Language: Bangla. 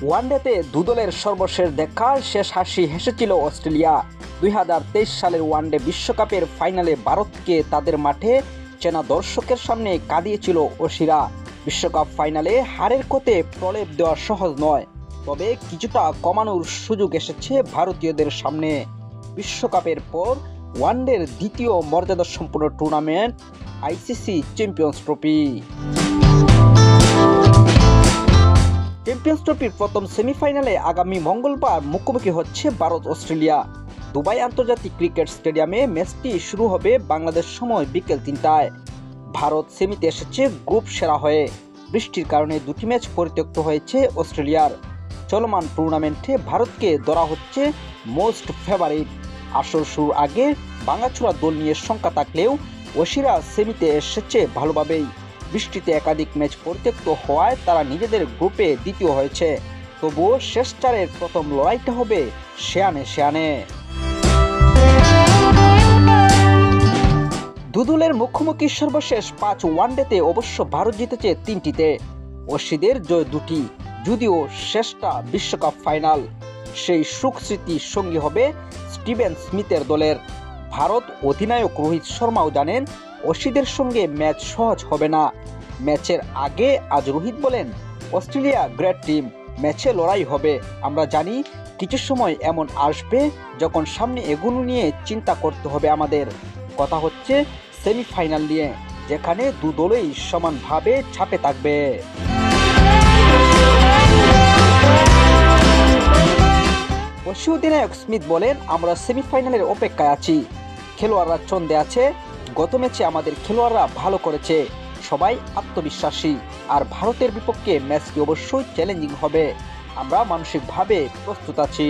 ওয়ানডেতে দুদলের সর্বশেষ দেখা শেষ হাসি হেসেছিল অস্ট্রেলিয়া। 2023 সালের ওয়ানডে বিশ্বকাপের ফাইনালে ভারতকে তাদের মাঠে চেনা দর্শকের সামনে কাঁদিয়েছিল অসিরা। বিশ্বকাপ ফাইনালে হারের কোতে প্রলেপ দেওয়া সহজ নয়, তবে কিছুটা কমানোর সুযোগ এসেছে ভারতীয়দের সামনে। বিশ্বকাপের পর ওয়ানডের দ্বিতীয় মর্যাদাসম্পন্ন tournament ICC champions trophy. Champions ট্রফির প্রথম সেমিফাইনালে আগামী মঙ্গলবার মুখোমুখি হচ্ছে ভারত অস্ট্রেলিয়া। দুবাই আন্তর্জাতিক ক্রিকেট স্টেডিয়ামে ম্যাচটি শুরু হবে বাংলাদেশ সময় বিকেল 3টায়। ভারত সেমিতে এসেছে গ্রুপ সেরা হয়ে। বৃষ্টির কারণে দুটি ম্যাচ পরিত্যক্ত হয়েছে অস্ট্রেলিয়ার। চলমান টুর্নামেন্টে ভারতকে ধরা হচ্ছে মোস্ট ফেভারিট। আসর শুরুর আগে ভাঙাচোরা দল নিয়ে শঙ্কা থাকলেও অসিরা সেমিতে এসেছে ভালোভাবেই। বৃষ্টিতে একাধিক ম্যাচ পরিত্যক্ত হওয়ায় তারা নিজেদের গ্রুপে দ্বিতীয় হয়েছে। তবুও শেষ চারের প্রথম লড়াইটা হবে শেয়ানে শেয়ানে। দুদলের মুখোমুখি সর্বশেষ 5 ওয়ানডেতে অবশ্য ভারত জিতেছে 3টিতে। অসিদের জয় 2টি, যদিও শেষটা বিশ্বকাপ ফাইনাল। সেই সুখ স্মৃতি সঙ্গী হবে স্টিভেন স্মিথের দলের। ভারত অধিনায়ক রোহিত শর্মাও জানেন অসিদের সঙ্গে ম্যাচ সহজ হবে না। ম্যাচের আগে আজ রোহিত বলেন, অস্ট্রেলিয়া গ্রেট টিম, ম্যাচে লড়াই হবে। আমরা জানি কিছু সময় এমন আসবে যখন সামনে এগুলো নিয়ে চিন্তা করতে হবে আমাদের। কথা হচ্ছে সেমিফাইনাল নিয়ে, যেখানে দু দলই সমানভাবে চাপে থাকবে। অসি অধিনায়ক স্মিথ বলেন, আমরা সেমিফাইনালের অপেক্ষায় আছি। খেলোয়াড়রা ছন্দে আছে। গত ম্যাচে আমাদের খেলোয়াড়রা ভালো করেছে। সবাই আত্মবিশ্বাসী। আর ভারতের বিপক্ষে ম্যাচটি অবশ্যই চ্যালেঞ্জিং হবে। আমরা মানসিকভাবে প্রস্তুত আছি।